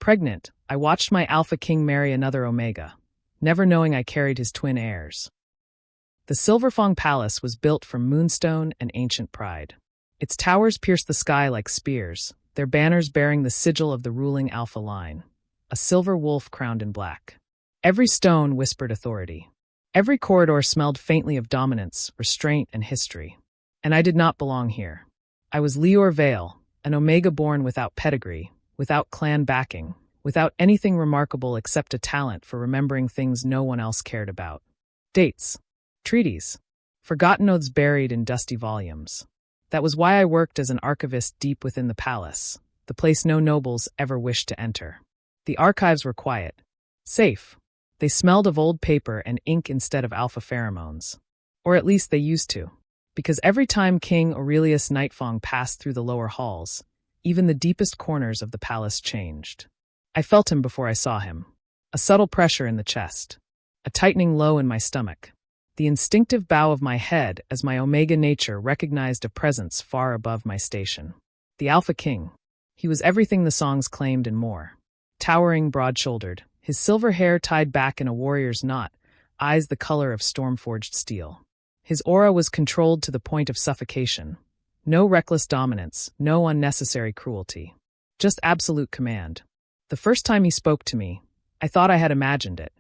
Pregnant, I watched my Alpha King marry another Omega, never knowing I carried his twin heirs. The Silverfong Palace was built from moonstone and ancient pride. Its towers pierced the sky like spears, their banners bearing the sigil of the ruling Alpha line, a silver wolf crowned in black. Every stone whispered authority. Every corridor smelled faintly of dominance, restraint, and history. And I did not belong here. I was Lior Vale, an Omega born without pedigree, without clan backing, without anything remarkable except a talent for remembering things no one else cared about. Dates. Treaties. Forgotten oaths buried in dusty volumes. That was why I worked as an archivist deep within the palace, the place no nobles ever wished to enter. The archives were quiet. Safe. They smelled of old paper and ink instead of alpha pheromones. Or at least they used to. Because every time King Aurelius Nightfong passed through the lower halls, even the deepest corners of the palace changed. I felt him before I saw him. A subtle pressure in the chest. A tightening low in my stomach. The instinctive bow of my head as my Omega nature recognized a presence far above my station. The Alpha King. He was everything the songs claimed and more. Towering, broad-shouldered, his silver hair tied back in a warrior's knot, eyes the color of storm-forged steel. His aura was controlled to the point of suffocation. No reckless dominance, no unnecessary cruelty. Just absolute command. The first time he spoke to me, I thought I had imagined it.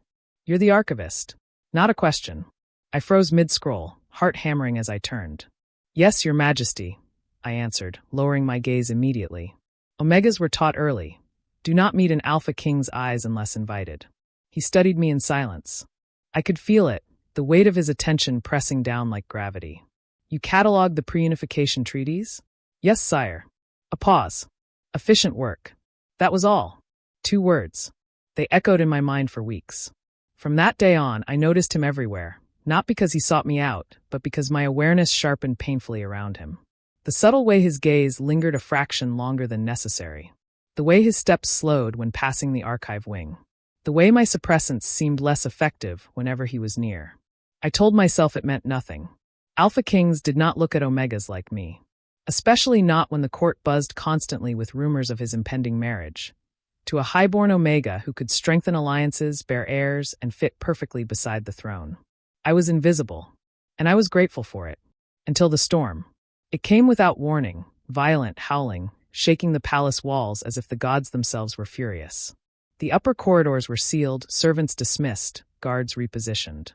"You're the archivist." Not a question. I froze mid-scroll, heart hammering as I turned. "Yes, Your Majesty," I answered, lowering my gaze immediately. Omegas were taught early. Do not meet an Alpha King's eyes unless invited. He studied me in silence. I could feel it, the weight of his attention pressing down like gravity. "You cataloged the pre-unification treaties?" "Yes, sire." A pause. "Efficient work." That was all. 2 words. They echoed in my mind for weeks. From that day on, I noticed him everywhere. Not because he sought me out, but because my awareness sharpened painfully around him. The subtle way his gaze lingered a fraction longer than necessary. The way his steps slowed when passing the archive wing. The way my suppressants seemed less effective whenever he was near. I told myself it meant nothing. Alpha Kings did not look at Omegas like me. Especially not when the court buzzed constantly with rumors of his impending marriage. To a highborn Omega who could strengthen alliances, bear heirs, and fit perfectly beside the throne. I was invisible, and I was grateful for it. Until the storm. It came without warning, violent, howling, shaking the palace walls as if the gods themselves were furious. The upper corridors were sealed, servants dismissed, guards repositioned.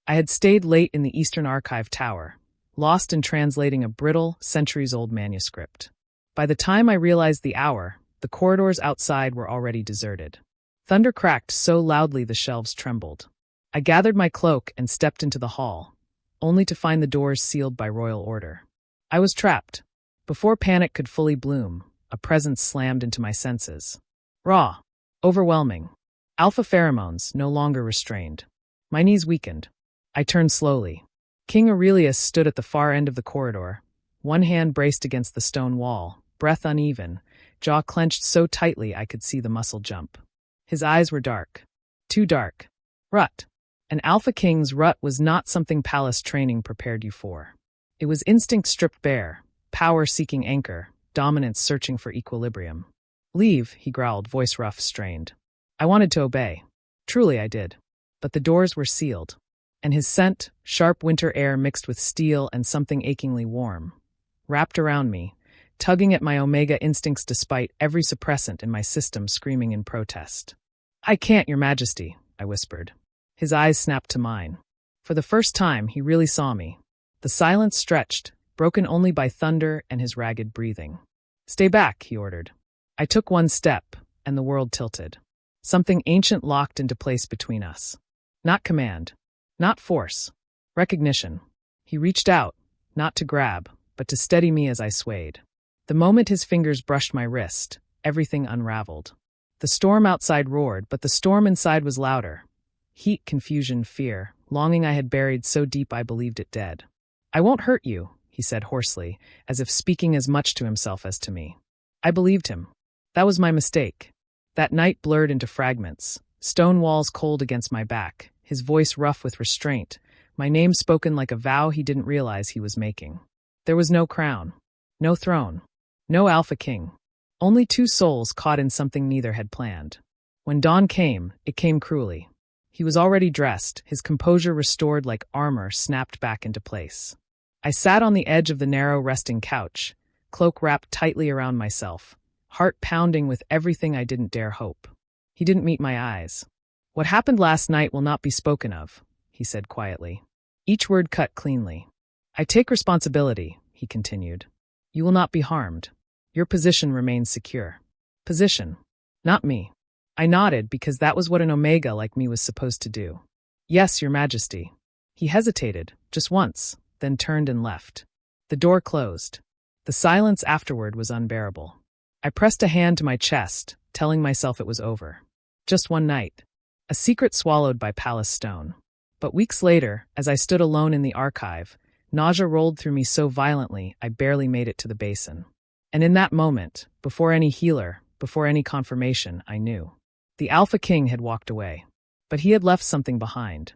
I had stayed late in the Eastern Archive Tower, lost in translating a brittle, centuries-old manuscript. By the time I realized the hour, the corridors outside were already deserted. Thunder cracked so loudly the shelves trembled. I gathered my cloak and stepped into the hall, only to find the doors sealed by royal order. I was trapped. Before panic could fully bloom, a presence slammed into my senses. Raw. Overwhelming. Alpha pheromones, no longer restrained. My knees weakened. I turned slowly. King Aurelius stood at the far end of the corridor, one hand braced against the stone wall, breath uneven, jaw clenched so tightly I could see the muscle jump. His eyes were dark. Too dark. Rut. An Alpha King's rut was not something palace training prepared you for. It was instinct stripped bare, power seeking anchor, dominance searching for equilibrium. "Leave," he growled, voice rough, strained. I wanted to obey. Truly I did. But the doors were sealed. And his scent, sharp winter air mixed with steel and something achingly warm, wrapped around me, tugging at my Omega instincts despite every suppressant in my system screaming in protest. "I can't, Your Majesty," I whispered. His eyes snapped to mine. For the first time, he really saw me. The silence stretched, broken only by thunder and his ragged breathing. "Stay back," he ordered. I took one step, and the world tilted. Something ancient locked into place between us. Not command. Not force. Recognition. He reached out, not to grab, but to steady me as I swayed. The moment his fingers brushed my wrist, everything unraveled. The storm outside roared, but the storm inside was louder. Heat, confusion, fear, longing I had buried so deep I believed it dead. "I won't hurt you," he said hoarsely, as if speaking as much to himself as to me. I believed him. That was my mistake. That night blurred into fragments, stone walls cold against my back, his voice rough with restraint, my name spoken like a vow he didn't realize he was making. There was no crown, no throne, no Alpha King. Only two souls caught in something neither had planned. When dawn came, it came cruelly. He was already dressed, his composure restored like armor snapped back into place. I sat on the edge of the narrow resting couch, cloak wrapped tightly around myself, heart pounding with everything I didn't dare hope. He didn't meet my eyes. "What happened last night will not be spoken of," he said quietly. Each word cut cleanly. "I take responsibility," he continued. "You will not be harmed. Your position remains secure." Position. Not me. I nodded because that was what an Omega like me was supposed to do. "Yes, Your Majesty." He hesitated, just once, then turned and left. The door closed. The silence afterward was unbearable. I pressed a hand to my chest, telling myself it was over. Just one night. A secret swallowed by palace stone. But weeks later, as I stood alone in the archive, nausea rolled through me so violently I barely made it to the basin. And in that moment, before any healer, before any confirmation, I knew. The Alpha King had walked away. But he had left something behind.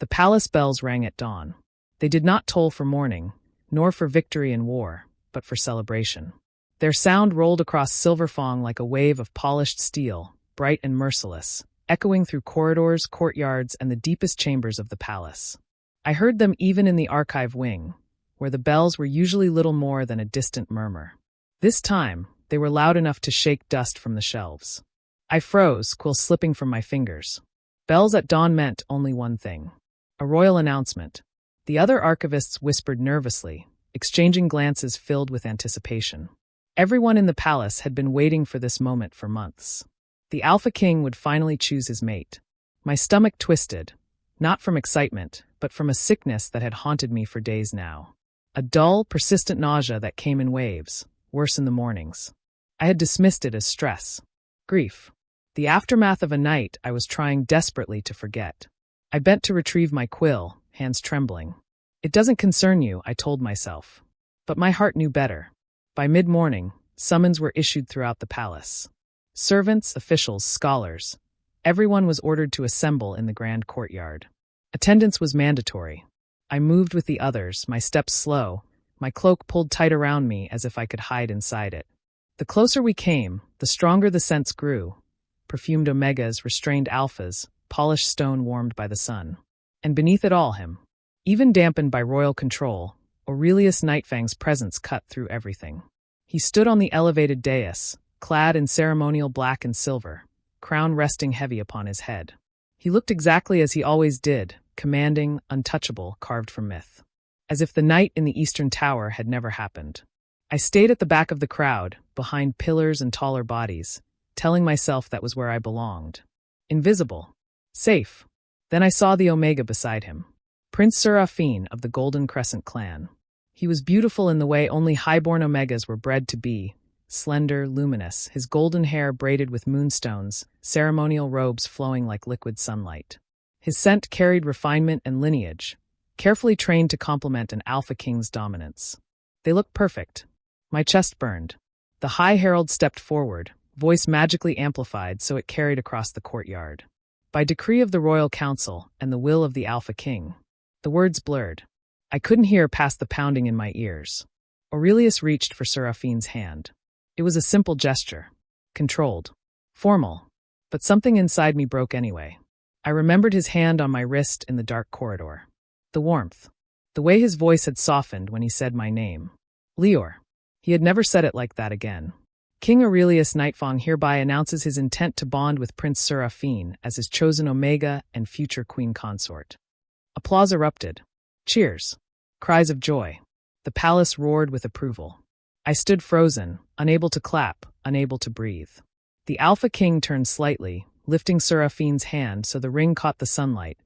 The palace bells rang at dawn. They did not toll for mourning, nor for victory in war, but for celebration. Their sound rolled across Silverfong like a wave of polished steel, bright and merciless, echoing through corridors, courtyards, and the deepest chambers of the palace. I heard them even in the archive wing, where the bells were usually little more than a distant murmur. This time, they were loud enough to shake dust from the shelves. I froze, quills slipping from my fingers. Bells at dawn meant only one thing. A royal announcement. The other archivists whispered nervously, exchanging glances filled with anticipation. Everyone in the palace had been waiting for this moment for months. The Alpha King would finally choose his mate. My stomach twisted, not from excitement, but from a sickness that had haunted me for days now. A dull, persistent nausea that came in waves, worse in the mornings. I had dismissed it as stress. Grief. The aftermath of a night I was trying desperately to forget. I bent to retrieve my quill, hands trembling. "It doesn't concern you," I told myself. But my heart knew better. By mid-morning, summons were issued throughout the palace. Servants, officials, scholars. Everyone was ordered to assemble in the grand courtyard. Attendance was mandatory. I moved with the others, my steps slow, my cloak pulled tight around me as if I could hide inside it. The closer we came, the stronger the scents grew. Perfumed omegas, restrained alphas, polished stone warmed by the sun. And beneath it all him. Even dampened by royal control, Aurelius Nightfang's presence cut through everything. He stood on the elevated dais, clad in ceremonial black and silver, crown resting heavy upon his head. He looked exactly as he always did, commanding, untouchable, carved from myth. As if the night in the Eastern Tower had never happened. I stayed at the back of the crowd, behind pillars and taller bodies, telling myself that was where I belonged. Invisible. Safe. Then I saw the Omega beside him. Prince Seraphine of the Golden Crescent clan. He was beautiful in the way only highborn Omegas were bred to be, slender, luminous, his golden hair braided with moonstones, ceremonial robes flowing like liquid sunlight. His scent carried refinement and lineage, carefully trained to complement an Alpha King's dominance. They looked perfect. My chest burned. The High Herald stepped forward, voice magically amplified so it carried across the courtyard. By decree of the Royal Council and the will of the Alpha King. The words blurred. I couldn't hear past the pounding in my ears. Aurelius reached for Seraphine's hand. It was a simple gesture. Controlled. Formal. But something inside me broke anyway. I remembered his hand on my wrist in the dark corridor. The warmth. The way his voice had softened when he said my name. Lior. He had never said it like that again. King Aurelius Nightfang hereby announces his intent to bond with Prince Seraphine as his chosen Omega and future queen consort. Applause erupted. Cheers. Cries of joy. The palace roared with approval. I stood frozen, unable to clap, unable to breathe. The Alpha King turned slightly, lifting Seraphine's hand so the ring caught the sunlight,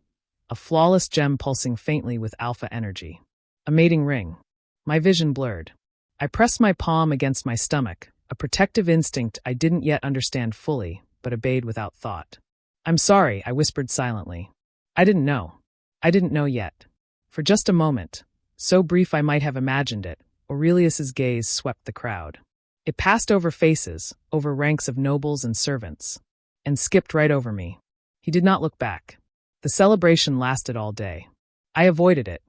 a flawless gem pulsing faintly with alpha energy. A mating ring. My vision blurred. I pressed my palm against my stomach, a protective instinct I didn't yet understand fully, but obeyed without thought. "I'm sorry," I whispered silently. I didn't know. I didn't know yet. For just a moment, so brief I might have imagined it, Aurelius's gaze swept the crowd. It passed over faces, over ranks of nobles and servants, and skipped right over me. He did not look back. The celebration lasted all day. I avoided it.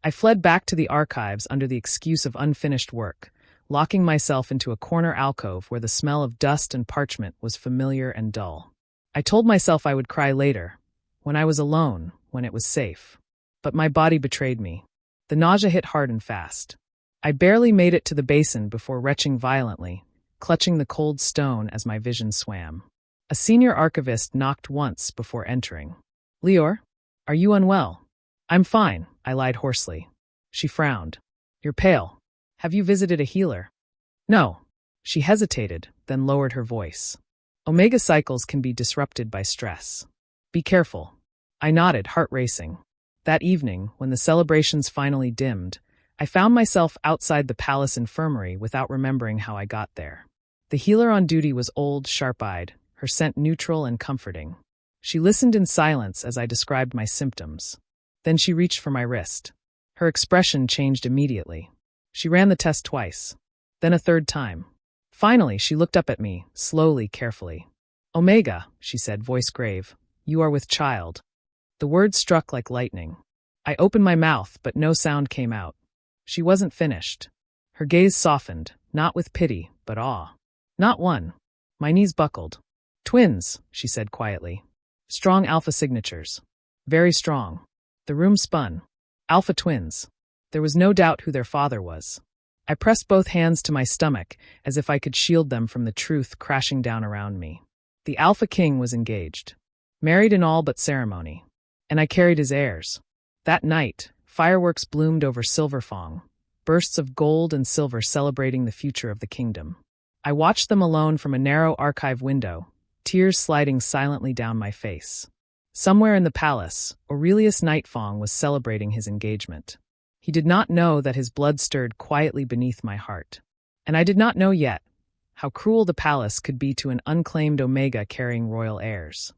I fled back to the archives under the excuse of unfinished work, locking myself into a corner alcove where the smell of dust and parchment was familiar and dull. I told myself I would cry later, when I was alone, when it was safe. But my body betrayed me. The nausea hit hard and fast. I barely made it to the basin before retching violently, clutching the cold stone as my vision swam. A senior archivist knocked once before entering. "Lior, are you unwell?" "I'm fine," I lied hoarsely. She frowned. "You're pale. Have you visited a healer?" "No." She hesitated, then lowered her voice. "Omega cycles can be disrupted by stress. Be careful." I nodded, heart racing. That evening, when the celebrations finally dimmed, I found myself outside the palace infirmary without remembering how I got there. The healer on duty was old, sharp-eyed, her scent neutral and comforting. She listened in silence as I described my symptoms. Then she reached for my wrist. Her expression changed immediately. She ran the test twice, then a third time. Finally, she looked up at me, slowly, carefully. "Omega," she said, voice grave, "you are with child." The words struck like lightning. I opened my mouth, but no sound came out. She wasn't finished. Her gaze softened, not with pity, but awe. "Not one." My knees buckled. "Twins," she said quietly. "Strong alpha signatures. Very strong." The room spun. Alpha twins. There was no doubt who their father was. I pressed both hands to my stomach, as if I could shield them from the truth crashing down around me. The Alpha King was engaged. Married in all but ceremony. And I carried his heirs. That night, fireworks bloomed over Silverfong, bursts of gold and silver celebrating the future of the kingdom. I watched them alone from a narrow archive window, tears sliding silently down my face. Somewhere in the palace, Aurelius Nightfong was celebrating his engagement. He did not know that his blood stirred quietly beneath my heart. And I did not know yet how cruel the palace could be to an unclaimed Omega carrying royal heirs.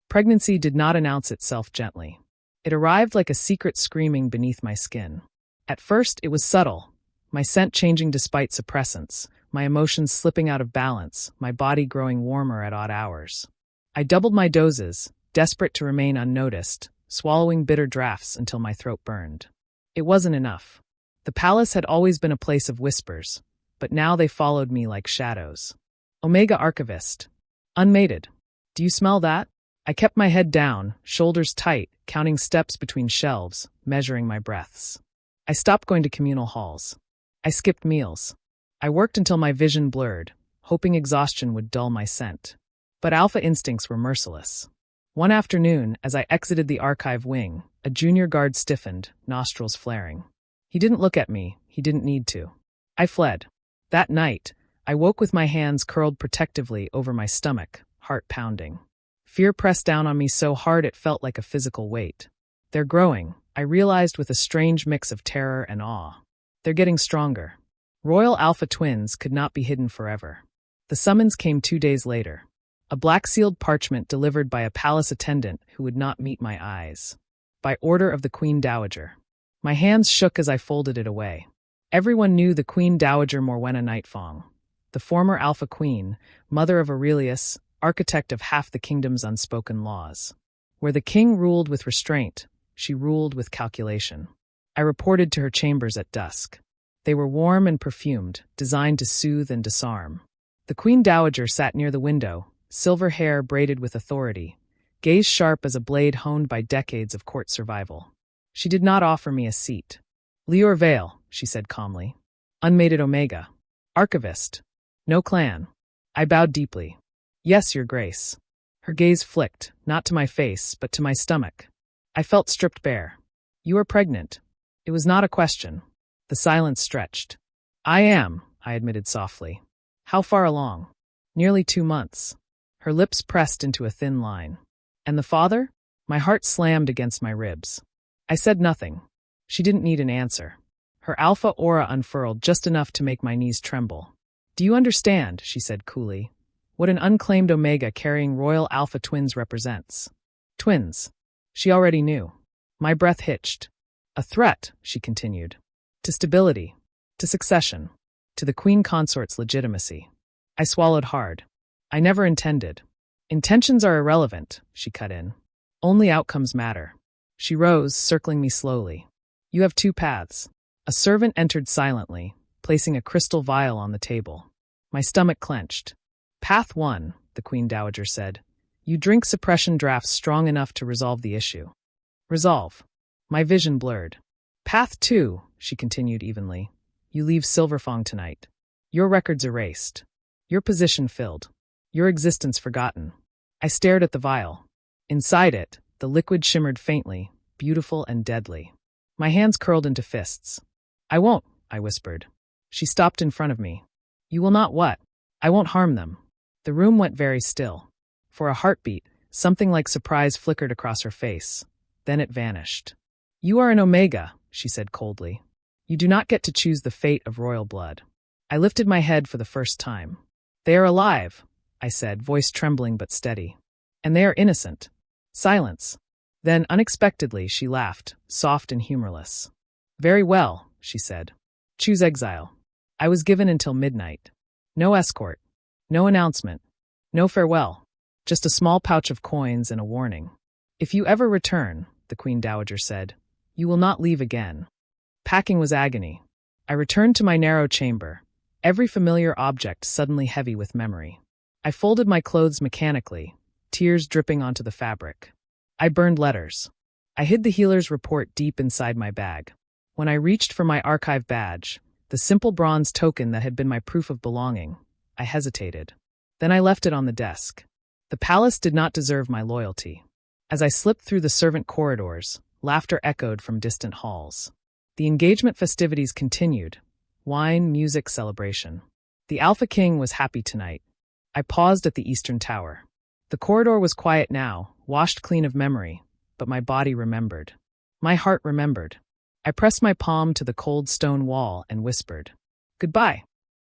Pregnancy did not announce itself gently. It arrived like a secret screaming beneath my skin. At first, it was subtle, my scent changing despite suppressants, my emotions slipping out of balance, my body growing warmer at odd hours. I doubled my doses, desperate to remain unnoticed, swallowing bitter draughts until my throat burned. It wasn't enough. The palace had always been a place of whispers, but now they followed me like shadows. "Omega Archivist. Unmated. Do you smell that?" I kept my head down, shoulders tight, counting steps between shelves, measuring my breaths. I stopped going to communal halls. I skipped meals. I worked until my vision blurred, hoping exhaustion would dull my scent. But alpha instincts were merciless. One afternoon, as I exited the archive wing, a junior guard stiffened, nostrils flaring. He didn't look at me, he didn't need to. I fled. That night, I woke with my hands curled protectively over my stomach, heart pounding. Fear pressed down on me so hard it felt like a physical weight. They're growing, I realized with a strange mix of terror and awe. They're getting stronger. Royal Alpha twins could not be hidden forever. The summons came 2 days later. A black-sealed parchment delivered by a palace attendant who would not meet my eyes. By order of the Queen Dowager. My hands shook as I folded it away. Everyone knew the Queen Dowager Morwenna Nightfong, the former Alpha Queen, mother of Aurelius, architect of half the kingdom's unspoken laws. Where the king ruled with restraint, she ruled with calculation. I reported to her chambers at dusk. They were warm and perfumed, designed to soothe and disarm. The Queen Dowager sat near the window, silver hair braided with authority, gaze sharp as a blade honed by decades of court survival. She did not offer me a seat. "Lior Vale," she said calmly. "Unmated Omega. Archivist. No clan." I bowed deeply. "Yes, Your Grace." Her gaze flicked, not to my face, but to my stomach. I felt stripped bare. "You are pregnant." It was not a question. The silence stretched. "I am," I admitted softly. "How far along?" "Nearly 2 months." Her lips pressed into a thin line. "And the father?" My heart slammed against my ribs. I said nothing. She didn't need an answer. Her alpha aura unfurled just enough to make my knees tremble. "Do you understand," she said coolly, "what an unclaimed Omega carrying royal alpha twins represents?" Twins. She already knew. My breath hitched. "A threat," she continued. "To stability. To succession. To the queen consort's legitimacy." I swallowed hard. "I never intended." "Intentions are irrelevant," she cut in. "Only outcomes matter." She rose, circling me slowly. "You have 2 paths." A servant entered silently, placing a crystal vial on the table. My stomach clenched. Path 1, the Queen Dowager said. You drink suppression drafts strong enough to resolve the issue. Resolve. My vision blurred. Path 2, she continued evenly. You leave Silverfong tonight. Your records erased. Your position filled. Your existence forgotten. I stared at the vial. Inside it, the liquid shimmered faintly, beautiful and deadly. My hands curled into fists. I won't, I whispered. She stopped in front of me. You will not what? I won't harm them. The room went very still. For a heartbeat, something like surprise flickered across her face. Then it vanished. You are an Omega, she said coldly. You do not get to choose the fate of royal blood. I lifted my head for the first time. They are alive, I said, voice trembling but steady. And they are innocent. Silence. Then, unexpectedly, she laughed, soft and humorless. Very well, she said. Choose exile. I was given until midnight. No escort. No announcement. No farewell. Just a small pouch of coins and a warning. If you ever return, the Queen Dowager said, you will not leave again. Packing was agony. I returned to my narrow chamber, every familiar object suddenly heavy with memory. I folded my clothes mechanically, tears dripping onto the fabric. I burned letters. I hid the healer's report deep inside my bag. When I reached for my archive badge, the simple bronze token that had been my proof of belonging, I hesitated. Then I left it on the desk. The palace did not deserve my loyalty. As I slipped through the servant corridors, laughter echoed from distant halls. The engagement festivities continued. Wine, music, celebration. The Alpha King was happy tonight. I paused at the eastern tower. The corridor was quiet now, washed clean of memory, but my body remembered. My heart remembered. I pressed my palm to the cold stone wall and whispered, "Goodbye."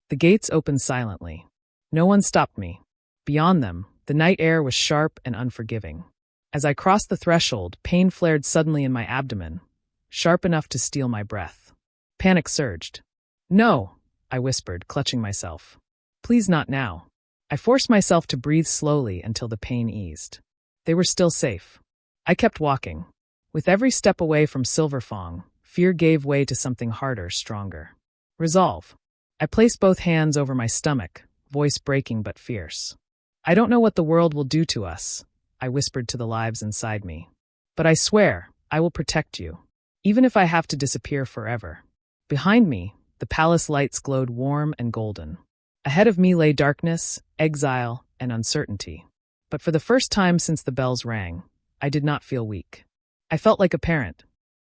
The gates opened silently. No one stopped me. Beyond them, the night air was sharp and unforgiving. As I crossed the threshold, pain flared suddenly in my abdomen, sharp enough to steal my breath. Panic surged. "No," I whispered, clutching myself. "Please not now." I forced myself to breathe slowly until the pain eased. They were still safe. I kept walking. With every step away from Silverfong, fear gave way to something harder, stronger. Resolve. I placed both hands over my stomach, voice breaking but fierce. "I don't know what the world will do to us," I whispered to the lives inside me. "But I swear, I will protect you, even if I have to disappear forever." Behind me, the palace lights glowed warm and golden. Ahead of me lay darkness, exile, and uncertainty. But for the first time since the bells rang, I did not feel weak. I felt like a parent.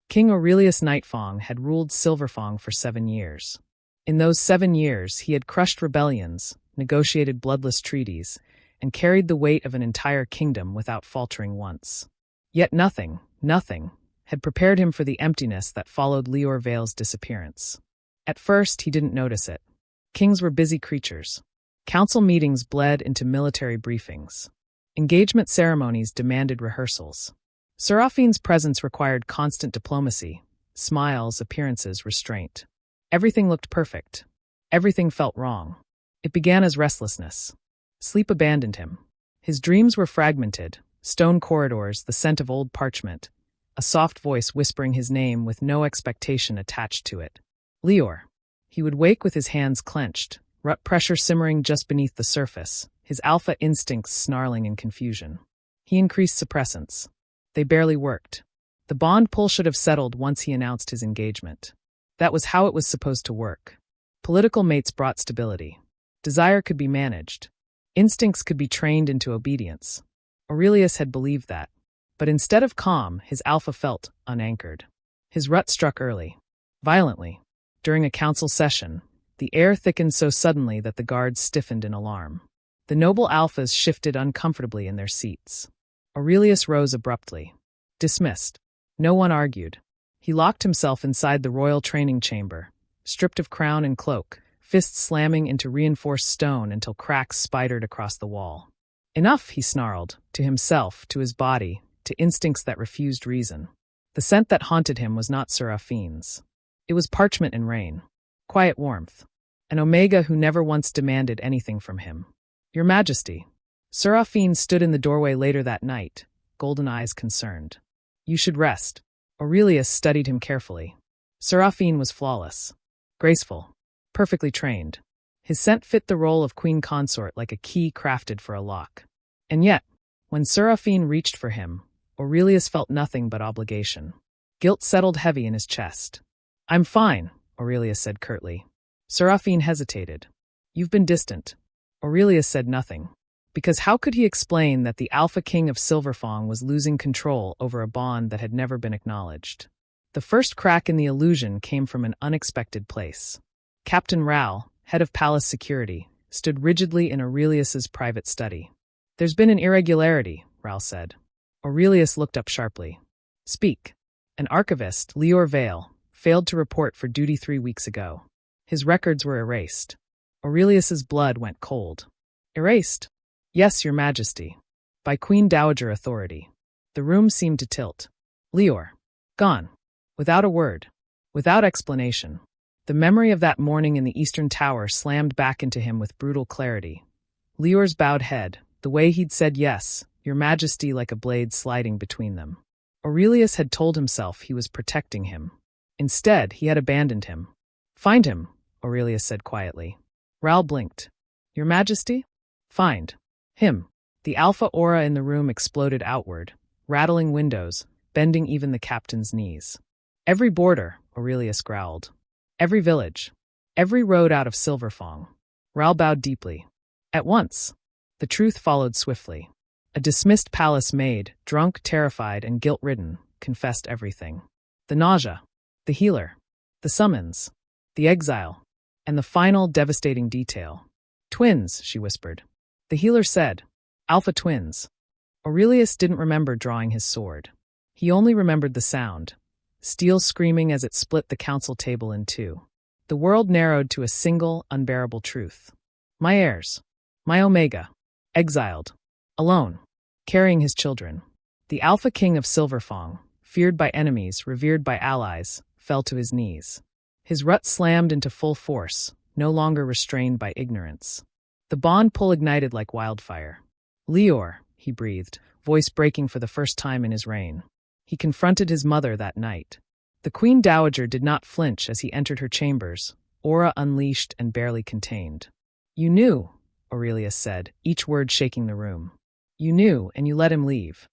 King Aurelius Nightfong had ruled Silverfong for 7 years. In those 7 years, he had crushed rebellions, negotiated bloodless treaties, and carried the weight of an entire kingdom without faltering once. Yet nothing, had prepared him for the emptiness that followed Lior Vale's disappearance. At first, he didn't notice it. Kings were busy creatures. Council meetings bled into military briefings. Engagement ceremonies demanded rehearsals. Seraphine's presence required constant diplomacy, smiles, appearances, restraint. Everything looked perfect. Everything felt wrong. It began as restlessness. Sleep abandoned him. His dreams were fragmented, stone corridors, the scent of old parchment, a soft voice whispering his name with no expectation attached to it. Lior. He would wake with his hands clenched, rut pressure simmering just beneath the surface, his alpha instincts snarling in confusion. He increased suppressants. They barely worked. The bond pull should have settled once he announced his engagement. That was how it was supposed to work. Political mates brought stability. Desire could be managed. Instincts could be trained into obedience. Aurelius had believed that. But instead of calm, his alpha felt unanchored. His rut struck early. Violently. During a council session, the air thickened so suddenly that the guards stiffened in alarm. The noble alphas shifted uncomfortably in their seats. Aurelius rose abruptly. Dismissed. No one argued. He locked himself inside the royal training chamber, stripped of crown and cloak, fists slamming into reinforced stone until cracks spidered across the wall. Enough, he snarled, to himself, to his body, to instincts that refused reason. The scent that haunted him was not Seraphine's. It was parchment and rain. Quiet warmth. An Omega who never once demanded anything from him. "Your Majesty." Seraphine stood in the doorway later that night, golden eyes concerned. "You should rest." Aurelius studied him carefully. Seraphine was flawless. Graceful. perfectly trained. His scent fit the role of queen consort like a key crafted for a lock. And yet, when Seraphine reached for him, Aurelius felt nothing but obligation. Guilt settled heavy in his chest. "I'm fine," Aurelius said curtly. Seraphine hesitated. "You've been distant." Aurelius said nothing. Because how could he explain that the Alpha King of Silverfong was losing control over a bond that had never been acknowledged? The first crack in the illusion came from an unexpected place. Captain Ral, head of palace security, stood rigidly in Aurelius's private study. "There's been an irregularity," Ral said. Aurelius looked up sharply. "Speak." An archivist, Lior Vale, failed to report for duty 3 weeks ago. His records were erased. Aurelius's blood went cold. "Erased?" "Yes, Your Majesty. By Queen Dowager authority." The room seemed to tilt. "Lior. Gone. Without a word. Without explanation." The memory of that morning in the Eastern Tower slammed back into him with brutal clarity. Lior's bowed head, the way he'd said yes, Your Majesty, like a blade sliding between them. Aurelius had told himself he was protecting him. Instead, he had abandoned him. "Find him," Aurelius said quietly. Ral blinked. "Your Majesty?" "Find him." The alpha aura in the room exploded outward, rattling windows, bending even the captain's knees. "Every border," Aurelius growled. "Every village. Every road out of Silverfong." Ral bowed deeply. "At once." The truth followed swiftly. A dismissed palace maid, drunk, terrified, and guilt-ridden, confessed everything. The nausea, the healer, the summons, the exile, and the final devastating detail. "Twins," she whispered. The healer said, "Alpha twins." Aurelius didn't remember drawing his sword. He only remembered the sound, steel screaming as it split the council table in two. The world narrowed to a single, unbearable truth. My heirs. My Omega. Exiled. Alone. Carrying his children. The Alpha King of Silverfong, feared by enemies, revered by allies, fell to his knees. His rut slammed into full force, no longer restrained by ignorance. The bond pull ignited like wildfire. "Lior," he breathed, voice breaking for the first time in his reign. He confronted his mother that night. The Queen Dowager did not flinch as he entered her chambers, aura unleashed and barely contained. "You knew," Aurelius said, each word shaking the room. "You knew, and you let him leave."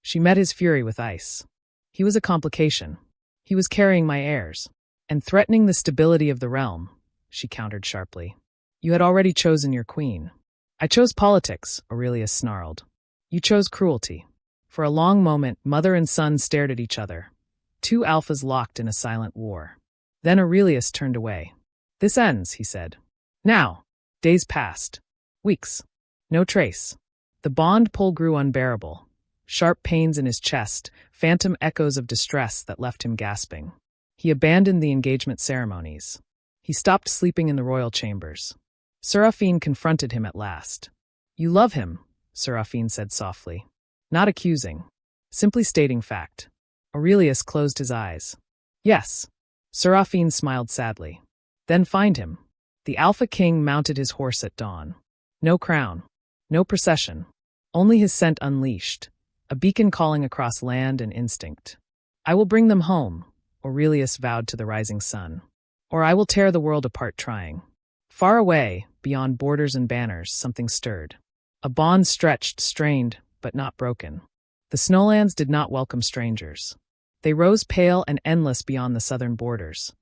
She met his fury with ice. "He was a complication. He was carrying my heirs. And threatening the stability of the realm," she countered sharply. "You had already chosen your queen." "I chose politics," Aurelius snarled. "You chose cruelty." For a long moment, mother and son stared at each other, two alphas locked in a silent war. Then Aurelius turned away. "This ends," he said. "Now." Days passed. Weeks. No trace. The bond pull grew unbearable. Sharp pains in his chest, phantom echoes of distress that left him gasping. He abandoned the engagement ceremonies. He stopped sleeping in the royal chambers. Seraphine confronted him at last. "You love him," Seraphine said softly. Not accusing. Simply stating fact. Aurelius closed his eyes. "Yes." Seraphine smiled sadly. "Then find him." The Alpha King mounted his horse at dawn. No crown. No procession. Only his scent unleashed. A beacon calling across land and instinct. "I will bring them home," Aurelius vowed to the rising sun. "Or I will tear the world apart trying." Far away, beyond borders and banners, something stirred. A bond stretched, strained, but not broken. The Snowlands did not welcome strangers. They rose pale and endless beyond the southern borders.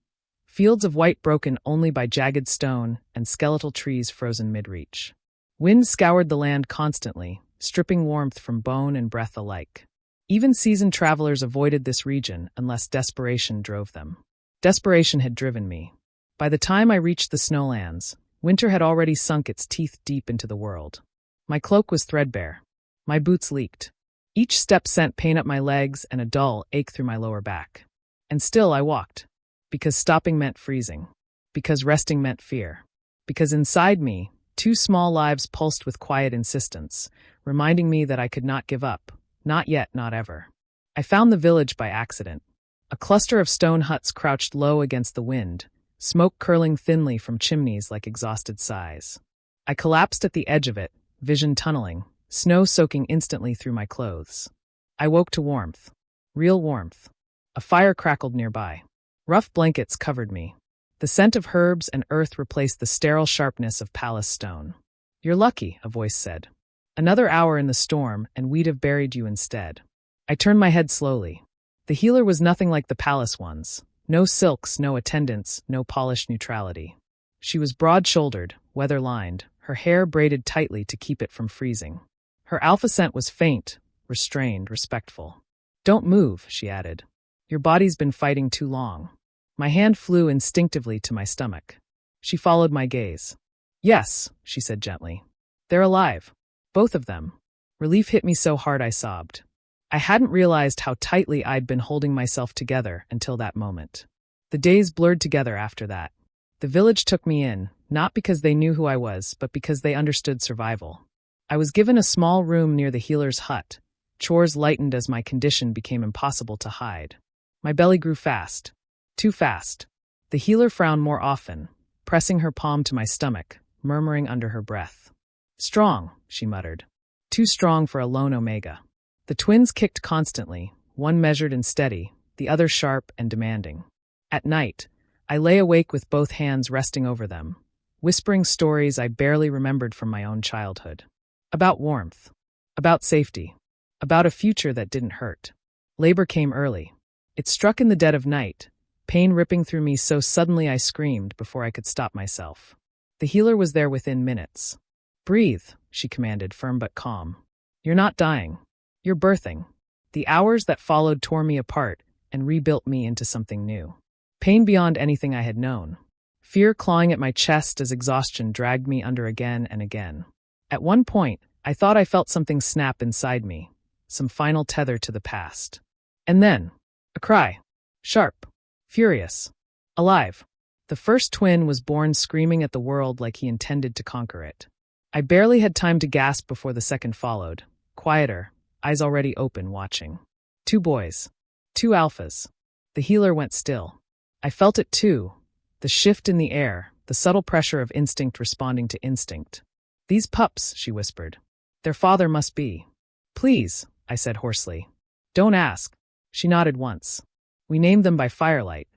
Fields of white broken only by jagged stone and skeletal trees frozen mid-reach. Wind scoured the land constantly, stripping warmth from bone and breath alike. Even seasoned travelers avoided this region unless desperation drove them. Desperation had driven me. By the time I reached the Snowlands, winter had already sunk its teeth deep into the world. My cloak was threadbare. My boots leaked. Each step sent pain up my legs and a dull ache through my lower back. And still I walked. Because stopping meant freezing. Because resting meant fear. Because inside me, two small lives pulsed with quiet insistence, reminding me that I could not give up. Not yet, not ever. I found the village by accident. A cluster of stone huts crouched low against the wind, smoke curling thinly from chimneys like exhausted sighs. I collapsed at the edge of it, vision tunneling, snow soaking instantly through my clothes. I woke to warmth. Real warmth. A fire crackled nearby. Rough blankets covered me. The scent of herbs and earth replaced the sterile sharpness of palace stone. "You're lucky," a voice said. "Another hour in the storm, and we'd have buried you instead." I turned my head slowly. The healer was nothing like the palace ones. No silks, no attendants, no polished neutrality. She was broad-shouldered, weather-lined, her hair braided tightly to keep it from freezing. Her alpha scent was faint, restrained, respectful. "Don't move," she added. "Your body's been fighting too long." My hand flew instinctively to my stomach. She followed my gaze. "Yes," she said gently. "They're alive. Both of them." Relief hit me so hard I sobbed. I hadn't realized how tightly I'd been holding myself together until that moment. The days blurred together after that. The village took me in, not because they knew who I was, but because they understood survival. I was given a small room near the healer's hut. Chores lightened as my condition became impossible to hide. My belly grew fast. Too fast. The healer frowned more often, pressing her palm to my stomach, murmuring under her breath. "Strong," she muttered. "Too strong for a lone Omega." The twins kicked constantly, one measured and steady, the other sharp and demanding. At night, I lay awake with both hands resting over them, whispering stories I barely remembered from my own childhood. About warmth. About safety. About a future that didn't hurt. Labor came early. It struck in the dead of night, pain ripping through me so suddenly I screamed before I could stop myself. The healer was there within minutes. "Breathe," she commanded, firm but calm. "You're not dying. You're birthing." The hours that followed tore me apart and rebuilt me into something new. Pain beyond anything I had known. Fear clawing at my chest as exhaustion dragged me under again and again. At one point, I thought I felt something snap inside me, some final tether to the past. And then, a cry. Sharp. Furious. Alive. The first twin was born screaming at the world like he intended to conquer it. I barely had time to gasp before the second followed. Quieter, eyes already open, watching. 2 boys. 2 alphas. The healer went still. I felt it too. The shift in the air, the subtle pressure of instinct responding to instinct. "These pups," she whispered. "Their father must be." "Please," I said hoarsely. "Don't ask." She nodded once. "We named them by firelight.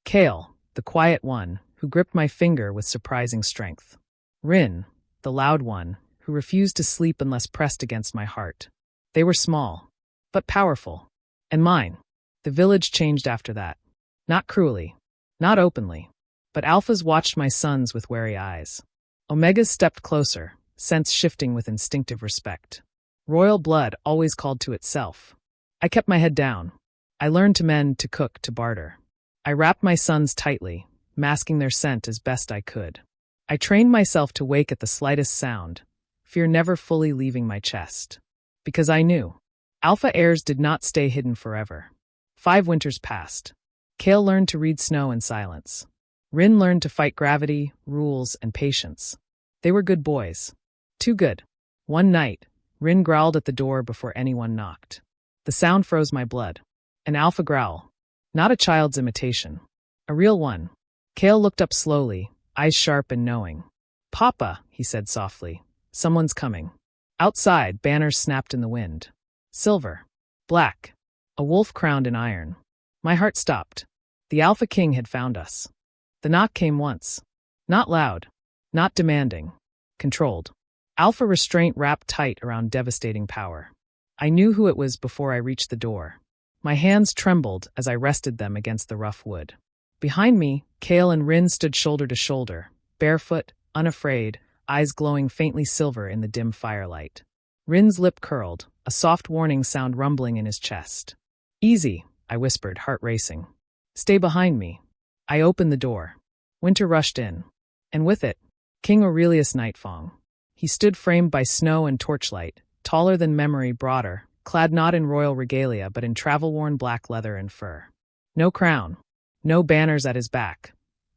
Kale, the quiet one, who gripped my finger with surprising strength. Rin, the loud one, who refused to sleep unless pressed against my heart. They were small, but powerful. And mine. The village changed after that. Not cruelly, not openly, but alphas watched my sons with wary eyes. Omegas stepped closer, sense shifting with instinctive respect. Royal blood always called to itself. I kept my head down. I learned to mend, to cook, to barter. I wrapped my sons tightly, masking their scent as best I could. I trained myself to wake at the slightest sound, fear never fully leaving my chest. Because I knew. Alpha heirs did not stay hidden forever. 5 winters passed. Kale learned to read snow and silence. Rin learned to fight gravity, rules, and patience. They were good boys. Too good. One night, Rin growled at the door before anyone knocked. The sound froze my blood. An alpha growl. Not a child's imitation. A real one. Kale looked up slowly, eyes sharp and knowing. "Papa," he said softly. "Someone's coming." Outside, banners snapped in the wind. Silver. Black. A wolf crowned in iron. My heart stopped. The Alpha King had found us. The knock came once. Not loud. Not demanding. Controlled. Alpha restraint wrapped tight around devastating power. I knew who it was before I reached the door. My hands trembled as I rested them against the rough wood. Behind me, Kale and Rin stood shoulder to shoulder, barefoot, unafraid, eyes glowing faintly silver in the dim firelight. Rin's lip curled, a soft warning sound rumbling in his chest. "Easy," I whispered, heart racing. "Stay behind me." I opened the door. Winter rushed in. And with it, King Aurelius Nightfong. He stood framed by snow and torchlight, taller than memory, broader, clad not in royal regalia but in travel-worn black leather and fur. No crown. No banners at his back.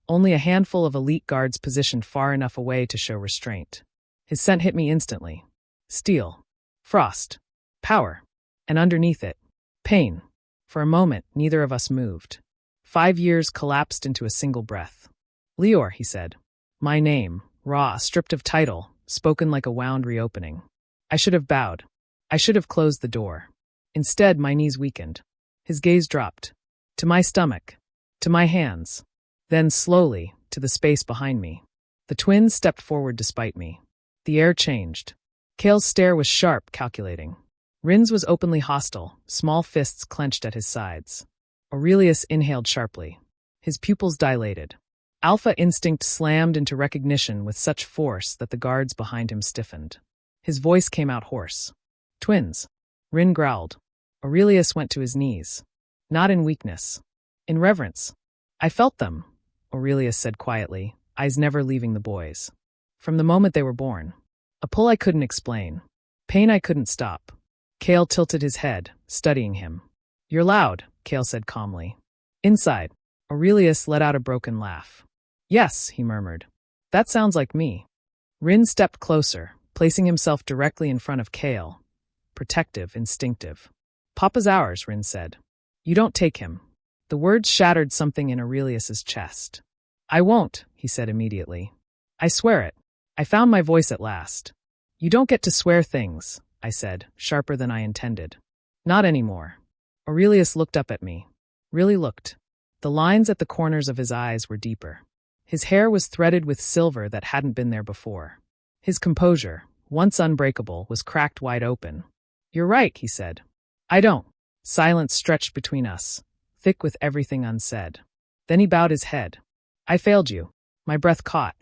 Only a handful of elite guards positioned far enough away to show restraint. His scent hit me instantly. Steel. Frost. Power. And underneath it, pain. For a moment, neither of us moved. 5 years collapsed into a single breath. "Lior," he said. My name, raw, stripped of title, spoken like a wound reopening. I should have bowed. I should have closed the door. Instead, my knees weakened. His gaze dropped. To my stomach. To my hands. Then slowly, to the space behind me. The twins stepped forward despite me. The air changed. Kale's stare was sharp, calculating. Rin's was openly hostile, small fists clenched at his sides. Aurelius inhaled sharply. His pupils dilated. Alpha instinct slammed into recognition with such force that the guards behind him stiffened. His voice came out hoarse. Twins. Rin growled. Aurelius went to his knees. Not in weakness. In reverence. I felt them, Aurelius said quietly, eyes never leaving the boys. From the moment they were born. A pull I couldn't explain. Pain I couldn't stop. Kale tilted his head, studying him. You're loud, Kale said calmly. Inside, Aurelius let out a broken laugh. Yes, he murmured. That sounds like me. Rin stepped closer, placing himself directly in front of Kale. Protective, instinctive. Papa's ours, Rin said. You don't take him. The words shattered something in Aurelius's chest. I won't, he said immediately. I swear it. I found my voice at last. You don't get to swear things, I said, sharper than I intended. Not anymore. Aurelius looked up at me. Really looked. The lines at the corners of his eyes were deeper. His hair was threaded with silver that hadn't been there before. His composure, once unbreakable, was cracked wide open. You're right, he said. I don't. Silence stretched between us, thick with everything unsaid. Then he bowed his head. I failed you. My breath caught.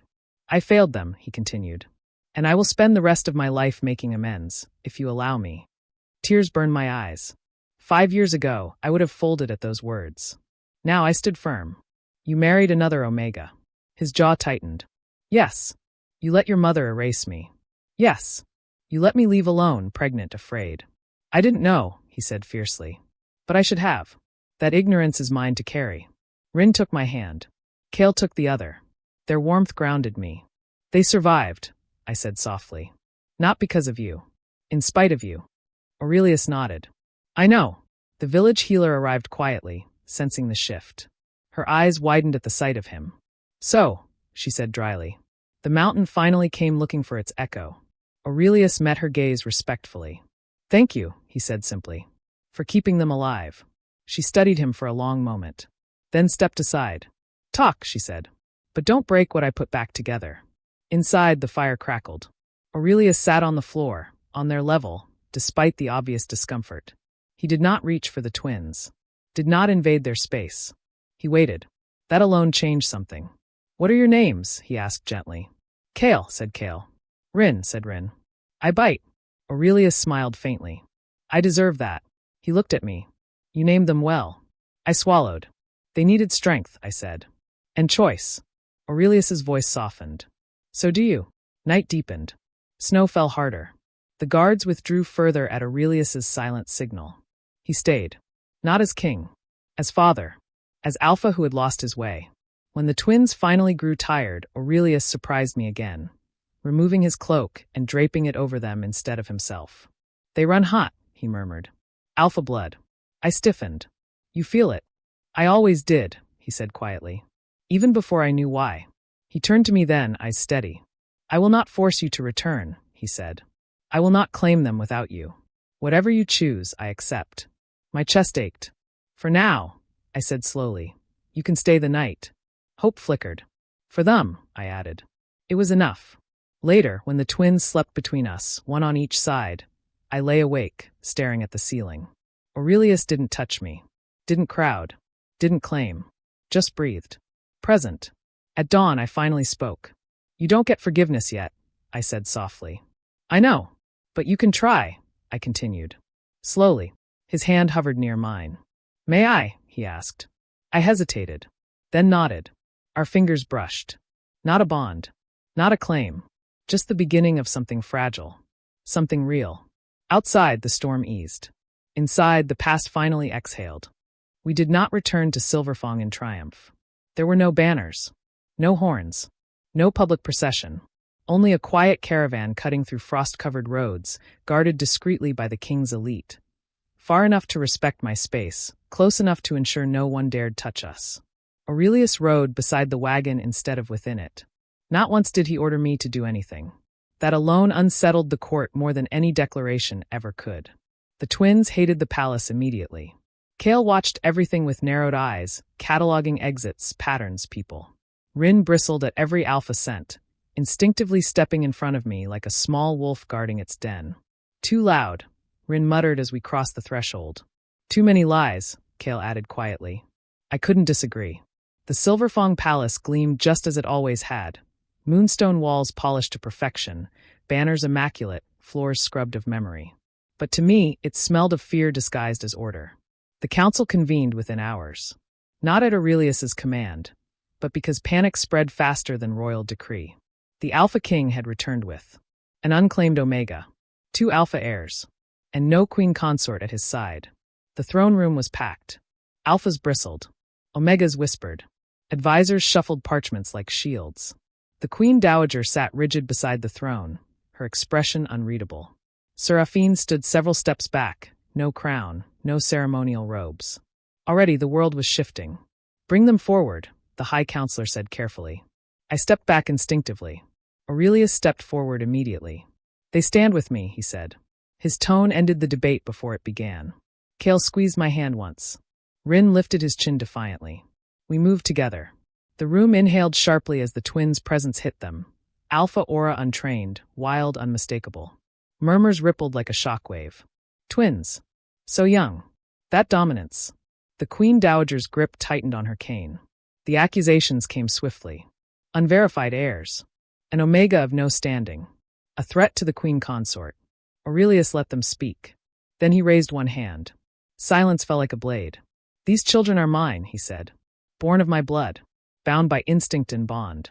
I failed them, he continued. And I will spend the rest of my life making amends, if you allow me. Tears burned my eyes. 5 years ago, I would have folded at those words. Now I stood firm. You married another Omega. His jaw tightened. Yes. You let your mother erase me. Yes. You let me leave alone, pregnant, afraid. I didn't know, he said fiercely. But I should have. That ignorance is mine to carry. Rin took my hand. Kale took the other. Their warmth grounded me. They survived, I said softly. Not because of you. In spite of you. Aurelius nodded. I know. The village healer arrived quietly, sensing the shift. Her eyes widened at the sight of him. So, she said dryly. The mountain finally came looking for its echo. Aurelius met her gaze respectfully. Thank you, he said simply, for keeping them alive. She studied him for a long moment, then stepped aside. Talk, she said, but don't break what I put back together. Inside, the fire crackled. Aurelius sat on the floor, on their level, despite the obvious discomfort. He did not reach for the twins, did not invade their space. He waited. That alone changed something. What are your names? He asked gently. Kale, said Kale. Rin, said Rin. I bite. Aurelius smiled faintly. I deserve that. He looked at me. You named them well. I swallowed. They needed strength, I said. And choice. Aurelius's voice softened. So do you. Night deepened. Snow fell harder. The guards withdrew further at Aurelius's silent signal. He stayed. Not as king. As father. As Alpha who had lost his way. When the twins finally grew tired, Aurelius surprised me again, removing his cloak and draping it over them instead of himself. They run hot, he murmured. Alpha blood. I stiffened. You feel it. I always did, he said quietly. Even before I knew why. He turned to me then, eyes steady. I will not force you to return, he said. I will not claim them without you. Whatever you choose, I accept. My chest ached. For now, I said slowly, you can stay the night. Hope flickered. For them, I added. It was enough. Later, when the twins slept between us, one on each side, I lay awake, staring at the ceiling. Aurelius didn't touch me. Didn't crowd. Didn't claim. Just breathed. Present. At dawn, I finally spoke. You don't get forgiveness yet, I said softly. I know. But you can try, I continued. Slowly. His hand hovered near mine. May I? He asked. I hesitated. Then nodded. Our fingers brushed. Not a bond. Not a claim. Just the beginning of something fragile. Something real. Outside, the storm eased. Inside, the past finally exhaled. We did not return to Silverfong in triumph. There were no banners. No horns. No public procession. Only a quiet caravan cutting through frost-covered roads, guarded discreetly by the king's elite. Far enough to respect my space, close enough to ensure no one dared touch us. Aurelius rode beside the wagon instead of within it. Not once did he order me to do anything. That alone unsettled the court more than any declaration ever could. The twins hated the palace immediately. Kale watched everything with narrowed eyes, cataloging exits, patterns, people. Rin bristled at every alpha scent, instinctively stepping in front of me like a small wolf guarding its den. Too loud, Rin muttered as we crossed the threshold. Too many lies, Kale added quietly. I couldn't disagree. The Silverfong palace gleamed just as it always had. Moonstone walls polished to perfection, banners immaculate, floors scrubbed of memory. But to me, it smelled of fear disguised as order. The council convened within hours. Not at Aurelius's command, but because panic spread faster than royal decree. The Alpha King had returned with an unclaimed Omega, 2 Alpha heirs, and no queen consort at his side. The throne room was packed. Alphas bristled. Omegas whispered. Advisors shuffled parchments like shields. The Queen Dowager sat rigid beside the throne, her expression unreadable. Seraphine stood several steps back, no crown, no ceremonial robes. Already the world was shifting. Bring them forward, the High Counselor said carefully. I stepped back instinctively. Aurelius stepped forward immediately. They stand with me, he said. His tone ended the debate before it began. Kale squeezed my hand once. Rin lifted his chin defiantly. We moved together. The room inhaled sharply as the twins' presence hit them. Alpha aura untrained, wild, unmistakable. Murmurs rippled like a shockwave. Twins. So young. That dominance. The Queen Dowager's grip tightened on her cane. The accusations came swiftly. Unverified heirs. An Omega of no standing. A threat to the Queen Consort. Aurelius let them speak. Then he raised one hand. Silence fell like a blade. These children are mine, he said. Born of my blood. Bound by instinct and bond.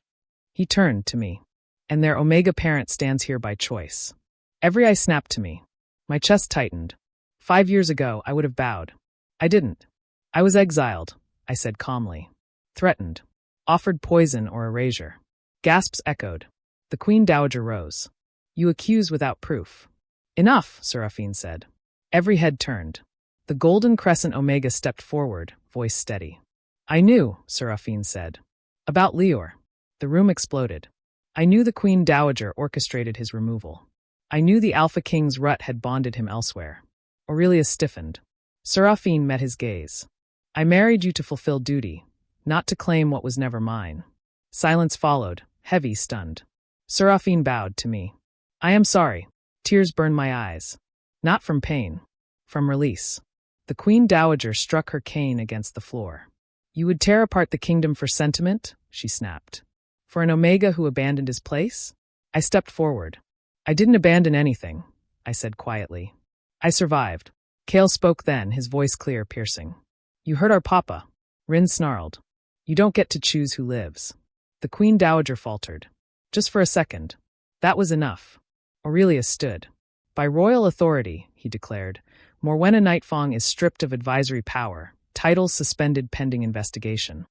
He turned to me. And their Omega parent stands here by choice. Every eye snapped to me. My chest tightened. 5 years ago, I would have bowed. I didn't. I was exiled, I said calmly. Threatened. Offered poison or erasure. Gasps echoed. The Queen Dowager rose. You accuse without proof. Enough, Seraphine said. Every head turned. The Golden Crescent Omega stepped forward, voice steady. I knew, Seraphine said. About Lior. The room exploded. I knew the Queen Dowager orchestrated his removal. I knew the Alpha King's rut had bonded him elsewhere. Aurelius stiffened. Seraphine met his gaze. I married you to fulfill duty, not to claim what was never mine. Silence followed, heavy, stunned. Seraphine bowed to me. I am sorry. Tears burned my eyes. Not from pain. From release. The Queen Dowager struck her cane against the floor. You would tear apart the kingdom for sentiment? She snapped. For an Omega who abandoned his place? I stepped forward. I didn't abandon anything, I said quietly. I survived. Kale spoke then, his voice clear, piercing. You hurt our papa. Rin snarled. You don't get to choose who lives. The Queen Dowager faltered. Just for a second. That was enough. Aurelius stood. By royal authority, he declared, Morwenna Nightfong is stripped of advisory power, titles suspended pending investigation.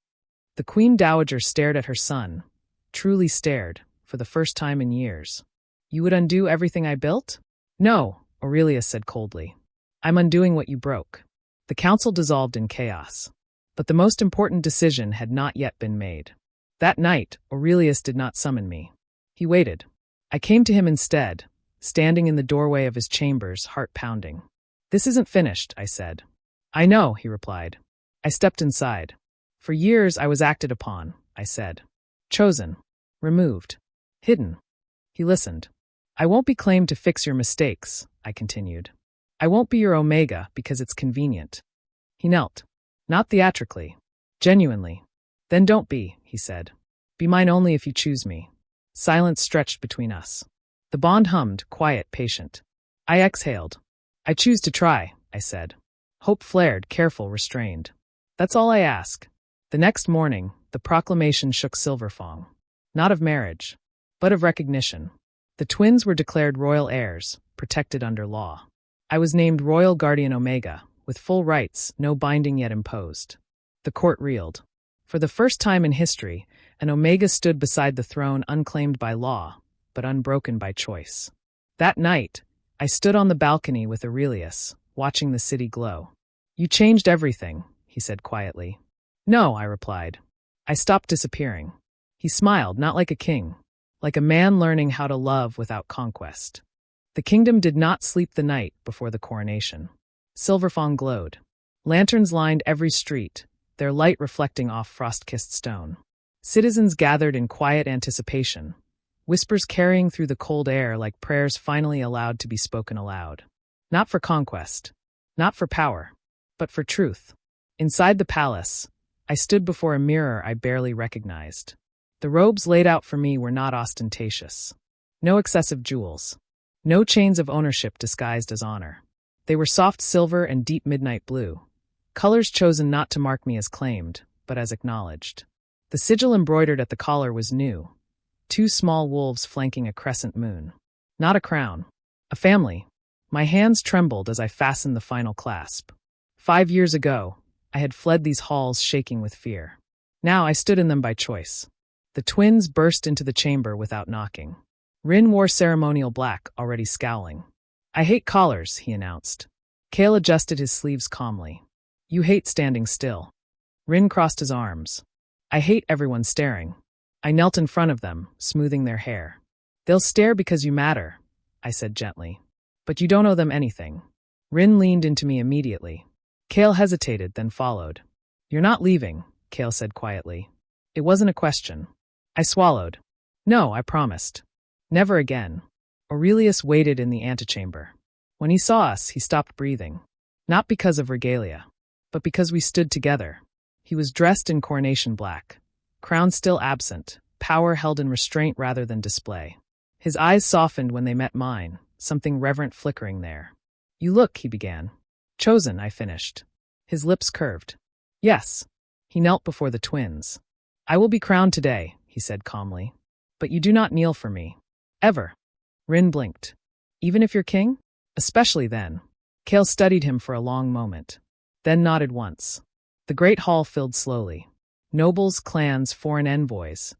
The Queen Dowager stared at her son, truly stared, for the first time in years. You would undo everything I built? No, Aurelius said coldly. I'm undoing what you broke. The council dissolved in chaos. But the most important decision had not yet been made. That night, Aurelius did not summon me. He waited. I came to him instead, standing in the doorway of his chambers, heart pounding. This isn't finished, I said. I know, he replied. I stepped inside. For years I was acted upon, I said. Chosen. Removed. Hidden. He listened. I won't be claimed to fix your mistakes, I continued. I won't be your Omega because it's convenient. He knelt. Not theatrically. Genuinely. Then don't be, he said. Be mine only if you choose me. Silence stretched between us. The bond hummed, quiet, patient. I exhaled. I choose to try, I said. Hope flared, careful, restrained. That's all I ask. The next morning, the proclamation shook Silverfong. Not of marriage, but of recognition. The twins were declared royal heirs, protected under law. I was named Royal Guardian Omega, with full rights, no binding yet imposed. The court reeled. For the first time in history, an Omega stood beside the throne unclaimed by law, but unbroken by choice. That night, I stood on the balcony with Aurelius, watching the city glow. You changed everything, he said quietly. No, I replied. I stopped disappearing. He smiled, not like a king, like a man learning how to love without conquest. The kingdom did not sleep the night before the coronation. Silverfong glowed. Lanterns lined every street, their light reflecting off frost-kissed stone. Citizens gathered in quiet anticipation, whispers carrying through the cold air like prayers finally allowed to be spoken aloud. Not for conquest, not for power, but for truth. Inside the palace, I stood before a mirror I barely recognized. The robes laid out for me were not ostentatious. No excessive jewels. No chains of ownership disguised as honor. They were soft silver and deep midnight blue, colors chosen not to mark me as claimed, but as acknowledged. The sigil embroidered at the collar was new, 2 small wolves flanking a crescent moon. Not a crown. A family. My hands trembled as I fastened the final clasp. 5 years ago, I had fled these halls shaking with fear. Now I stood in them by choice. The twins burst into the chamber without knocking. Rin wore ceremonial black, already scowling. "I hate collars," he announced. Kale adjusted his sleeves calmly. "You hate standing still." Rin crossed his arms. "I hate everyone staring." I knelt in front of them, smoothing their hair. "They'll stare because you matter," I said gently. "But you don't owe them anything." Rin leaned into me immediately. Kale hesitated, then followed. "You're not leaving," Kale said quietly. It wasn't a question. I swallowed. "No, I promised. Never again." Aurelius waited in the antechamber. When he saw us, he stopped breathing. Not because of regalia, but because we stood together. He was dressed in coronation black, crown still absent, power held in restraint rather than display. His eyes softened when they met mine, something reverent flickering there. "You look," he began. "Chosen," I finished. His lips curved. "Yes." He knelt before the twins. "I will be crowned today," he said calmly. "But you do not kneel for me. Ever." Rin blinked. "Even if you're king?" "Especially then." Kale studied him for a long moment, then nodded once. The great hall filled slowly. Nobles, clans, foreign envoys.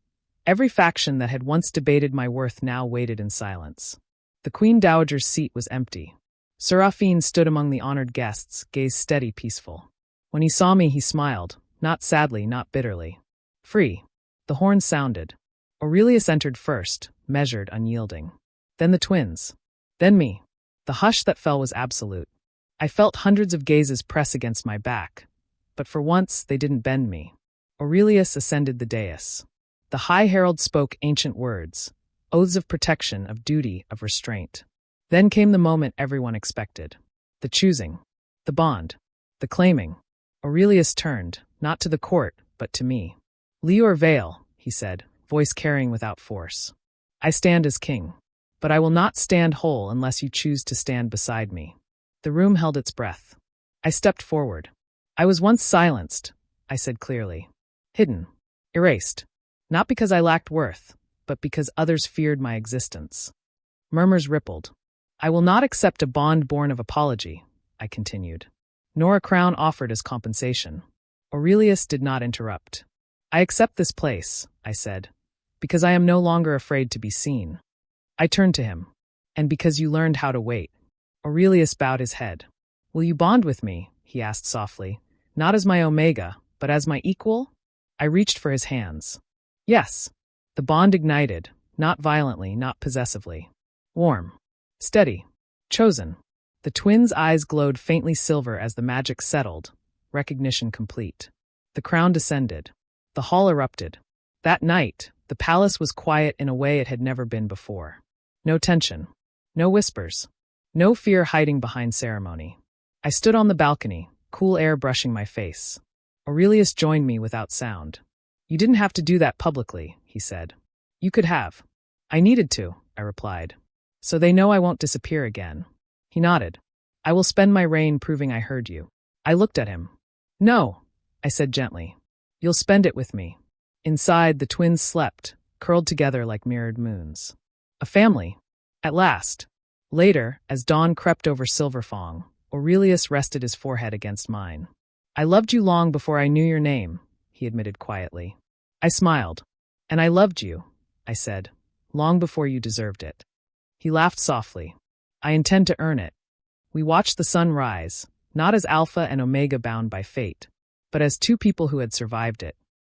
Every faction that had once debated my worth now waited in silence. The Queen Dowager's seat was empty. Seraphine stood among the honored guests, gaze steady, peaceful. When he saw me, he smiled, not sadly, not bitterly. "Free." The horn sounded. Aurelius entered first, measured, unyielding. Then the twins. Then me. The hush that fell was absolute. I felt hundreds of gazes press against my back, but for once they didn't bend me. Aurelius ascended the dais. The High Herald spoke ancient words, oaths of protection, of duty, of restraint. Then came the moment everyone expected. The choosing. The bond. The claiming. Aurelius turned, not to the court, but to me. "Lior Vale," he said, voice carrying without force. "I stand as king. But I will not stand whole unless you choose to stand beside me." The room held its breath. I stepped forward. "I was once silenced," I said clearly. "Hidden. Erased. Not because I lacked worth, but because others feared my existence." Murmurs rippled. "I will not accept a bond born of apology," I continued, "nor a crown offered as compensation." Aurelius did not interrupt. "I accept this place," I said, "because I am no longer afraid to be seen." I turned to him. "And because you learned how to wait." Aurelius bowed his head. "Will you bond with me?" he asked softly. "Not as my omega, but as my equal?" I reached for his hands. "Yes." The bond ignited, not violently, not possessively. Warm. Steady. Chosen. The twins' eyes glowed faintly silver as the magic settled, recognition complete. The crown descended. The hall erupted. That night, the palace was quiet in a way it had never been before. No tension. No whispers. No fear hiding behind ceremony. I stood on the balcony, cool air brushing my face. Aurelius joined me without sound. "You didn't have to do that publicly," he said. "You could have." "I needed to," I replied. "So they know I won't disappear again." He nodded. "I will spend my reign proving I heard you." I looked at him. "No," I said gently. "You'll spend it with me." Inside, the twins slept, curled together like mirrored moons. A family. At last. Later, as dawn crept over Silverfong, Aurelius rested his forehead against mine. "I loved you long before I knew your name," he admitted quietly. I smiled. "And I loved you," I said, "long before you deserved it." He laughed softly. "I intend to earn it." We watched the sun rise, not as Alpha and Omega bound by fate, but as two people who had survived it.